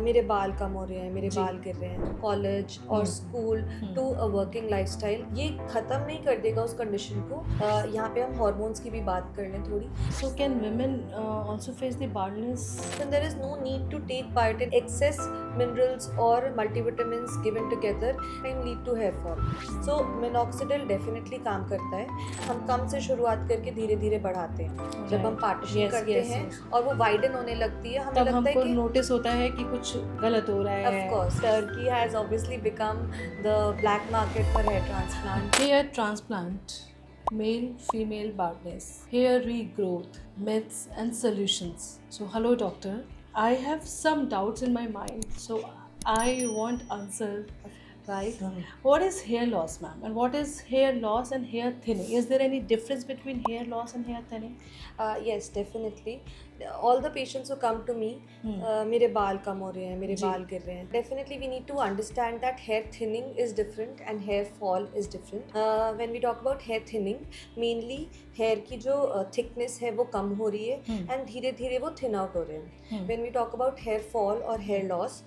मेरे बाल कम हो रहे हैं, मेरे जी। बाल गिर रहे हैं, कॉलेज और स्कूल हुँ। टू अ वर्किंग लाइफस्टाइल, ये ख़त्म नहीं कर देगा उस कंडीशन को। यहाँ पे हम हार्मोन्स की भी बात कर लें थोड़ी। So can women also face the baldness? Then there is no need to take biotin. Excess minerals or multivitamins given together can lead to hair fall. So minoxidil definitely काम करता है। हम कम से शुरुआत करके धीरे धीरे बढ़ाते हैं। जब हम Right. पार्टीशन Yes, करते yes, हैं yes. और वो वाइडन होने लगती है, हमें तब लगता है हमको कि नोटिस होता है कि कुछ गलत हो रहा of है। course Turkey has obviously become the black market for hair transplant. Hair transplant, male female baldness, hair regrowth, myths and solutions. So hello doctor, I have some doubts in my mind, so I want answer. Right. What is hair loss, ma'am? And what is hair loss and hair thinning? Is there any difference between hair loss and hair thinning? Yes, definitely. All the patients who come to me, मेरे बाल कम हो रहे हैं, मेरे जी। बाल गिर रहे हैं. Definitely, we need to understand that hair thinning is different and hair fall is different. When we talk about hair thinning, mainly hair की जो thickness है वो कम हो रही है and धीरे धीरे वो thin out हो रहे हैं. When we talk about hair fall और hair loss,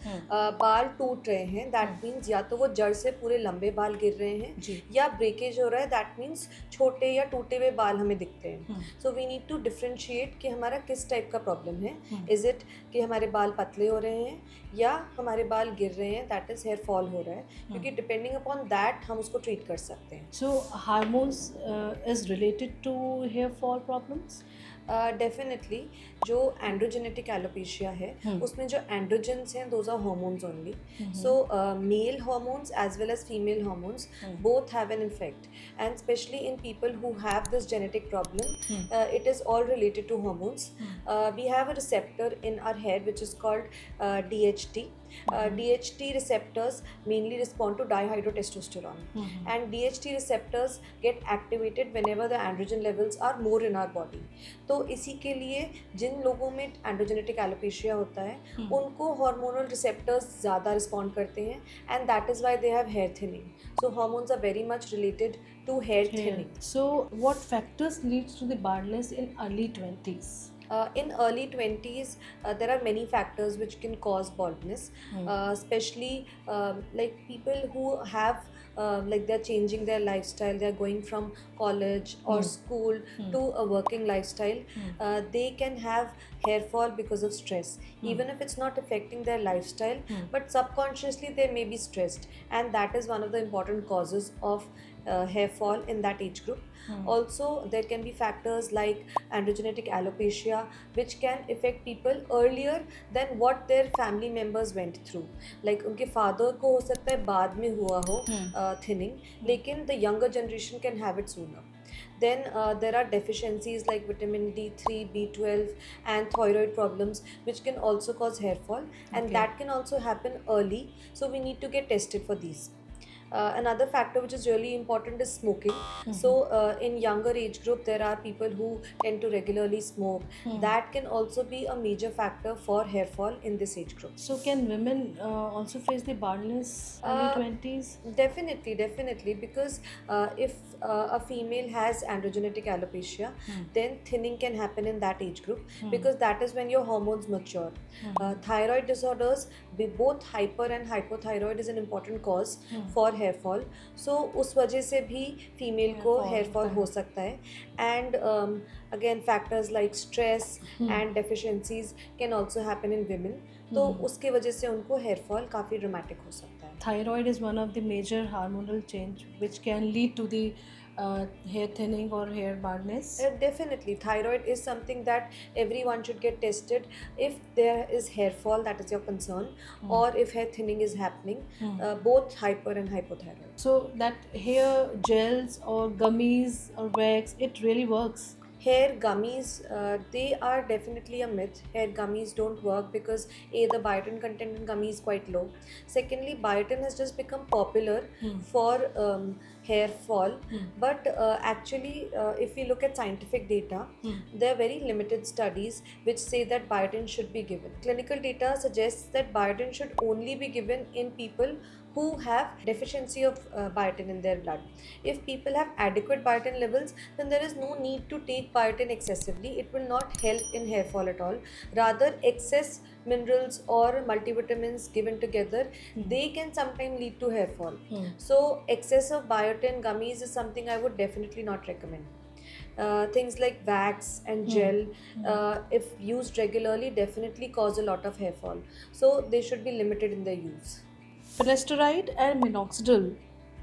बाल टूट रहे हैं, that means या तो वो जड़ से पूरे लंबे बाल गिर रहे हैं जी। या ब्रेकेज हो रहा है, that means छोटे या टूटे हुए बाल हमें दिखते हैं. So we need to differentiate कि हमारा किस टाइप का प्रॉब्लम है. इज इट कि हमारे बाल पतले हो रहे हैं या हमारे बाल गिर रहे हैं, दैट इज हेयर फॉल हो रहा है. क्योंकि डिपेंडिंग अपॉन दैट हम उसको ट्रीट कर सकते हैं. So hormones is related to hair fall problems? Definitely जो एंड्रोजेनेटिक एलोपेशिया है उसमें जो एंड्रोजेंस हैं those are hormones only. So male hormones as well as female hormones both have an effect, and especially in people who have this genetic problem, it is all related to hormones. We have a receptor in our hair which is called DHT. DHT receptors mainly respond to dihydrotestosterone, and DHT receptors get activated whenever the androgen levels are more in our body. तो इसी के लिए जिन लोगों में androgenetic alopecia होता है उनको hormonal receptors ज़्यादा रिस्पॉन्ड करते हैं, and that is why they have hair thinning. So hormones are very much related to hair thinning. So what factors leads to the baldness in early 20s? In early 20s, there are many factors which can cause baldness, especially like people who have like they're changing their lifestyle, they're going from college or school to a working lifestyle. They can have hair fall because of stress, even if it's not affecting their lifestyle, but subconsciously they may be stressed, and that is one of the important causes of hair fall in that age group. Also, there can be factors like androgenetic alopecia which can affect people earlier than what their family members went through. Like उनके father को हो सकता है बाद में हुआ हो thinning, लेकिन the younger generation can have it sooner. Then there are deficiencies like vitamin D3, B12 and thyroid problems which can also cause hair fall, and that can also happen early, so we need to get tested for these. Another factor which is really important is smoking. So in younger age group there are people who tend to regularly smoke. That can also be a major factor for hair fall in this age group. So can women also face the baldness early 20s? Definitely, because if a female has androgenetic alopecia, then thinning can happen in that age group, because that is when your hormones mature. Thyroid disorders, both hyper and hypothyroid is an important cause for hair fall. So उस वजह से भी female को hair fall हो सकता है. And again factors like stress and deficiencies can also happen in women. तो उसके वजह से उनको हेयर फॉल काफ़ी ड्रामेटिक हो सकता है. Thyroid is one of the major hormonal change which can lead to the hair thinning or hair baldness. Definitely, thyroid is something that everyone should get tested if there is hair fall, that is your concern, or if hair thinning is happening, both hyper and hypothyroid. So that hair gels or gummies or wax, it really works? Hair gummies, they are definitely a myth. Hair gummies don't work because the biotin content in gummies is quite low. Secondly, biotin has just become popular for hair fall, but actually if we look at scientific data, there are very limited studies which say that biotin should be given. Clinical data suggests that biotin should only be given in people who have deficiency of biotin in their blood. If people have adequate biotin levels, then there is no need to take biotin excessively. It will not help in hair fall at all. Rather, excess minerals or multivitamins given together, they can sometimes lead to hair fall. So excess of biotin gummies is something I would definitely not recommend. Things like wax and gel, if used regularly, definitely cause a lot of hair fall. So they should be limited in their use. Finasteride and minoxidil,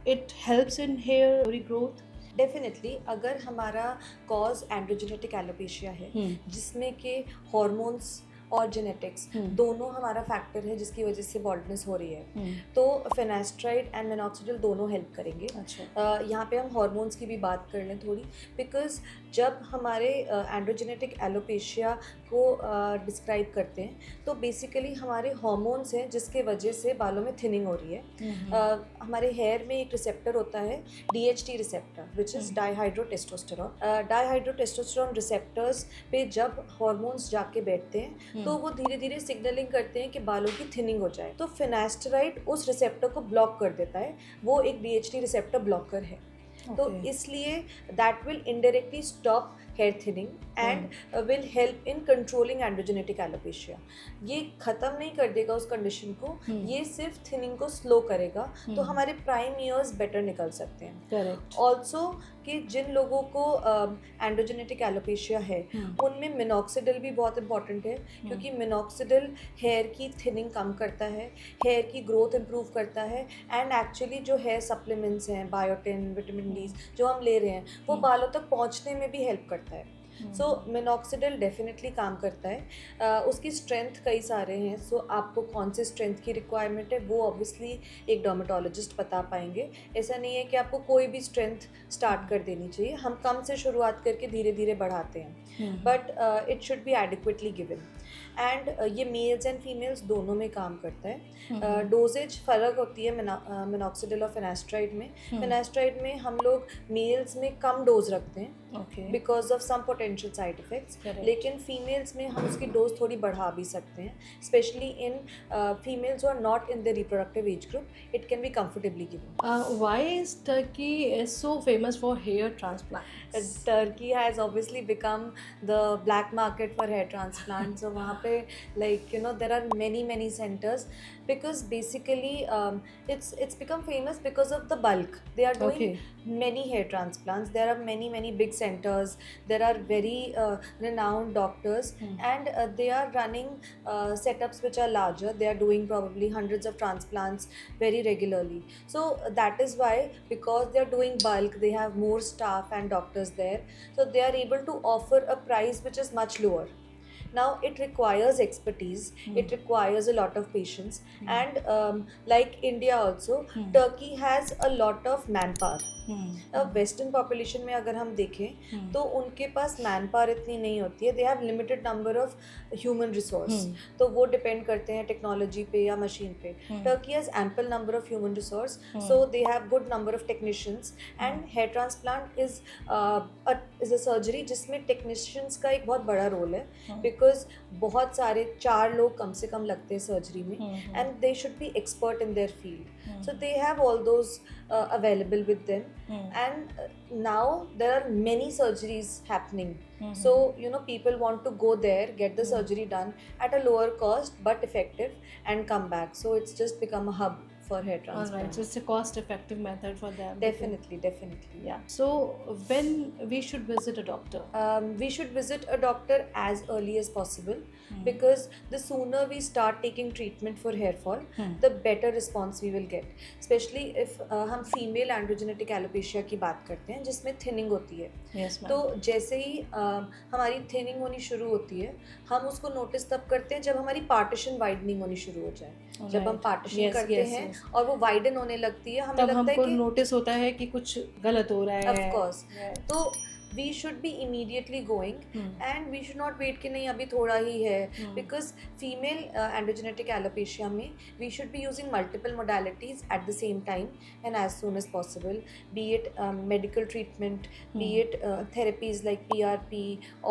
it helps in hair regrowth. Definitely अगर हमारा cause androgenetic alopecia है जिसमें के hormones और genetics दोनों हमारा factor है जिसकी वजह से बॉल्डनेस हो रही है, तो फिनास्ट्राइड एंड मिनॉक्सिडिल दोनों हेल्प करेंगे. यहाँ पे हम हॉर्मोन्स की भी बात कर लें थोड़ी, बिकॉज जब हमारे एंड्रोजेनेटिक एलोपेशिया को डिस्क्राइब करते हैं तो बेसिकली हमारे हॉर्मोन्स हैं जिसके वजह से बालों में थिनिंग हो रही है. हमारे हेयर में एक रिसेप्टर होता है DHT receptor which is dihydrotestosterone. Dihydrotestosterone receptors पे जब हॉर्मोन्स जाके बैठते हैं तो वो धीरे धीरे सिग्नलिंग करते हैं कि बालों की थिनिंग हो जाए. तो फिनास्टराइड उस रिसेप्टर को ब्लॉक कर देता है, वो एक DHT रिसेप्टर ब्लॉकर है. तो इसलिए that will indirectly stop hair thinning and will help in controlling androgenetic alopecia. ये ख़त्म नहीं कर देगा उस कंडीशन को, ये सिर्फ थिनिंग को स्लो करेगा. तो हमारे प्राइम ईयर्स बेटर निकल सकते हैं. करेक्ट. ऑल्सो कि जिन लोगों को एंड्रोजेनेटिक एलोपेशिया है उनमें मिनॉक्सिडिल भी बहुत इंपॉर्टेंट है, क्योंकि मिनॉक्सिडिल हेयर की थिनिंग कम करता है, हेयर की ग्रोथ इम्प्रूव करता है, एंड एक्चुअली जो हेयर सप्लीमेंट्स हैं बायोटिन, विटामिन डी जो हम ले रहे हैं वो बालों तक पहुंचने में भी हेल्प करता है. सो मिनॉक्सिडिल डेफिनेटली काम करता है. उसकी स्ट्रेंथ कई सारे हैं. सो आपको कौन से स्ट्रेंथ की रिक्वायरमेंट है वो ऑब्वियसली एक डर्मेटोलॉजिस्ट बता पाएंगे. ऐसा नहीं है कि आपको कोई भी स्ट्रेंथ स्टार्ट कर देनी चाहिए. हम कम से शुरुआत करके धीरे धीरे बढ़ाते हैं, but it should be adequately given. And ये मेल्स एंड फीमेल्स दोनों में काम करता है. डोजेज फ़र्क होती है मिनॉक्सिडिल और फिनास्ट्राइड में. फिनास्ट्राइड में हम लोग मेल्स में कम डोज रखते हैं because of some potential side effects, लेकिन फीमेल्स में हम उसकी डोज थोड़ी बढ़ा भी सकते हैं. Specially in females who are not in the reproductive age group, it can be comfortably given. Why is Turkey is so famous for hair transplants? Turkey has obviously become the black market for hair transplants. So वहाँ पे like you know there are many centers because basically it's become famous because of the bulk. They are doing many hair transplants. There are many big centers. There are very renowned doctors and they are running setups which are larger. They are doing probably hundreds of transplants very regularly. So that is why, because they are doing bulk, they have more staff and doctors there, so they are able to offer a price which is much lower. Now it requires expertise, it requires a lot of patience, and like India also, Turkey has a lot of manpower. Western population में अगर हम देखें तो उनके पास man power इतनी नहीं होती है. They have limited number of human resource, तो वो डिपेंड करते हैं टेक्नोलॉजी पे या मशीन पे. Turkey has ample number of human resource, so they have good number of technicians. And hair transplant is a surgery जिसमें टेक्नीशियंस का एक बहुत बड़ा रोल है, बिकॉज बहुत सारे 4 लोग कम से कम लगते हैं सर्जरी में, and they should be expert in their field. So they have all those available with them, and now there are many surgeries happening. So you know people want to go there, get the surgery done at a lower cost but effective, and come back. So it's just become a hub for hair transplant. All right, so it's a cost-effective method for them. Definitely. Yeah. So when we should visit a doctor? We should visit a doctor as early as possible, because the sooner we start taking treatment for hair fall, the better response we will get. Especially if हम female androgenetic alopecia की बात करते हैं जिसमें thinning होती है. Yes, ma'am. तो जैसे ही हमारी थिनिंग होनी शुरू होती है, हम उसको नोटिस तब करते हैं जब हमारी पार्टीशन वाइडनिंग होनी शुरू हो जाए. जब हम पार्टीशन करते हैं और वो वाइडन होने लगती है, हमें लगता है कि नोटिस होता है कि कुछ गलत हो रहा है. Of course. तो we should be immediately going, and we should not wait कि नहीं अभी थोड़ा ही है, because female androgenetic alopecia में we should be using multiple modalities at the same time and as soon as possible, be it medical treatment, be it therapies like PRP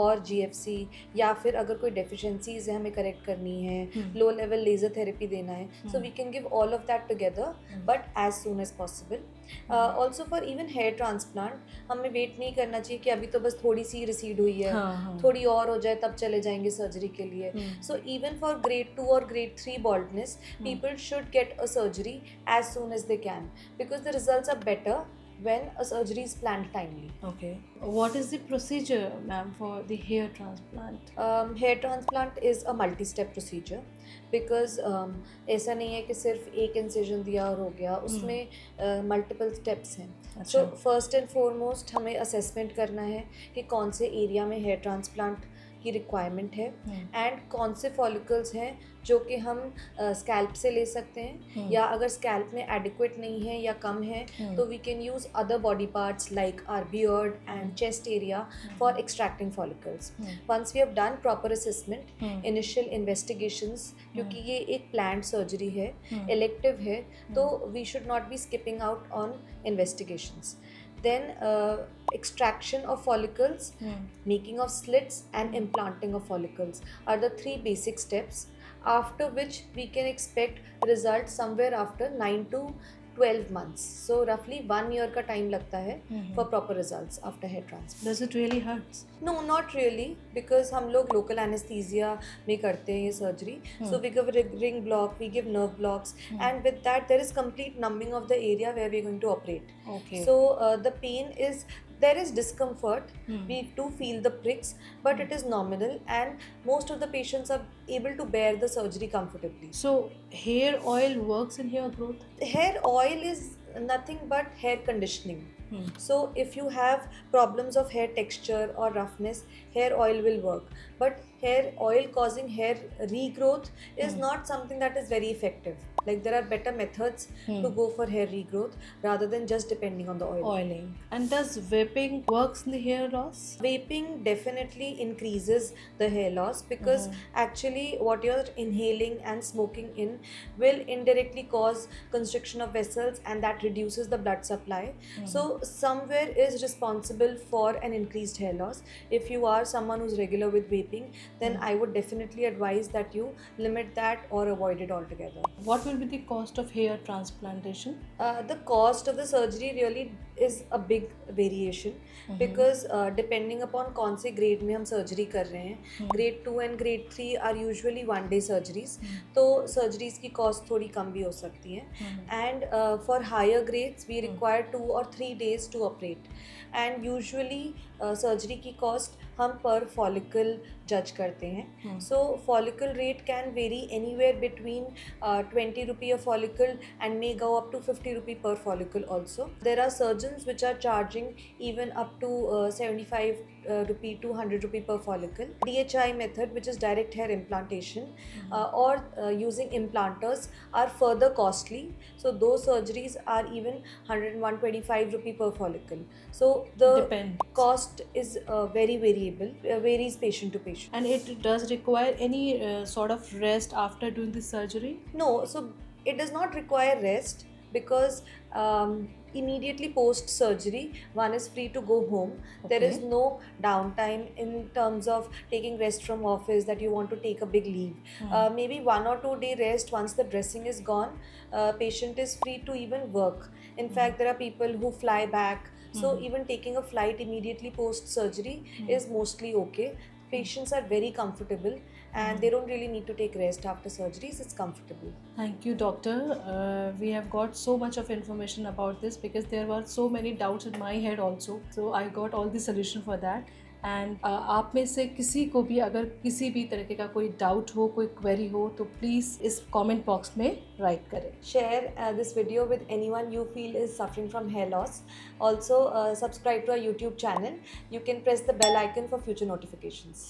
और GFC, या फिर अगर कोई deficiencies है हमें correct करनी है, low level laser therapy देना है, so we can give all of that together, but as soon as possible. Also for even hair transplant हमें wait नहीं करना चाहिए कि कि अभी तो बस थोड़ी सी रिसीड हुई है, हाँ. थोड़ी और हो जाए तब चले जाएंगे सर्जरी के लिए. So even for grade 2 or grade 3 baldness, people should get a surgery as soon as they can, because the results are better when a surgery is planned timely. Okay. What is the procedure, ma'am, for the hair transplant? Hair transplant is a multi-step procedure, because ऐसा नहीं है कि सिर्फ एक incision दिया और हो गया, उसमें multiple steps हैं. So first and foremost हमें assessment करना है कि कौन से एरिया में hair transplant की रिक्वायरमेंट है एंड कौन से फॉलिकल्स हैं जो कि हम स्कैल्प से ले सकते हैं, या अगर स्कैल्प में एडिक्वेट नहीं है या कम है तो we can use other body parts like our beard and chest area for extracting follicles. Once we have done proper assessment, initial investigations, क्योंकि ये एक प्लान्ड सर्जरी है, इलेक्टिव है, तो we should not be skipping out on investigations. Then extraction of follicles, making of slits and implanting of follicles are the three basic steps, after which we can expect results somewhere after 9 to 12 months. So roughly 1 year का time लगता है for proper results after hair transplant. Does it really hurt? No, not really, because हम लोग local anesthesia में करते हैं ये surgery. So we give ring block, we give nerve blocks, and with that there is complete numbing of the area where we are going to operate. Okay. So the pain is, there is discomfort, we do feel the pricks, but it is nominal and most of the patients are able to bear the surgery comfortably. So hair oil works in hair growth? Hair oil is nothing but hair conditioning. So if you have problems of hair texture or roughness, hair oil will work, but hair oil causing hair regrowth is not something that is very effective. Like there are better methods to go for hair regrowth rather than just depending on the oil. Oiling. And does vaping works in the hair loss? Vaping definitely increases the hair loss, because actually what you're inhaling and smoking in will indirectly cause constriction of vessels, and that reduces the blood supply. So somewhere is responsible for an increased hair loss. If you are someone who's regular with vaping, then I would definitely advise that you limit that or avoid it altogether. What will be the cost of hair transplantation? The cost of the surgery really is a big variation, because depending upon कौन से grade में हम surgery कर रहे हैं, grade 2 and grade 3 are usually one day surgeries, तो surgeries की cost थोड़ी कम भी हो सकती है, and for higher grades we require 2 or 3 days to operate, and usually surgery की cost हम per follicle judge करते हैं. So follicle rate can vary anywhere between 20 rupee a follicle and may go up to 50 rupee per follicle also. There are surgeons which are charging even up to 75 rupee to 100 rupee per follicle. DHI method, which is direct hair implantation, or using implanters are further costly. So those surgeries are even 100 and 125 rupee per follicle. So the Depends. cost is very variable, varies patient to patient. And it does require any sort of rest after doing the surgery? No, so it does not require rest, because immediately post surgery one is free to go home. There is no downtime in terms of taking rest from office that you want to take a big leave. Maybe 1 or 2 day rest. Once the dressing is gone, patient is free to even work. In fact, there are people who fly back, so even taking a flight immediately post surgery is mostly okay. Patients are very comfortable and they don't really need to take rest after surgeries. It's comfortable. Thank you, doctor. We have got so much of information about this, because there were so many doubts in my head also. So I got all the solution for that. And आप में से किसी को भी अगर किसी भी तरीके का कोई डाउट हो, कोई क्वेरी हो, तो प्लीज़ इस कमेंट बॉक्स में राइट करें. Share this video with anyone you feel is suffering from hair loss. Also subscribe to our YouTube channel. You can press the bell icon for future notifications.